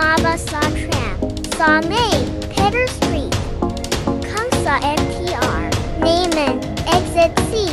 Maba saw Tram, saw May, Peter Street. Kung saw MTR, Naaman, Exit C.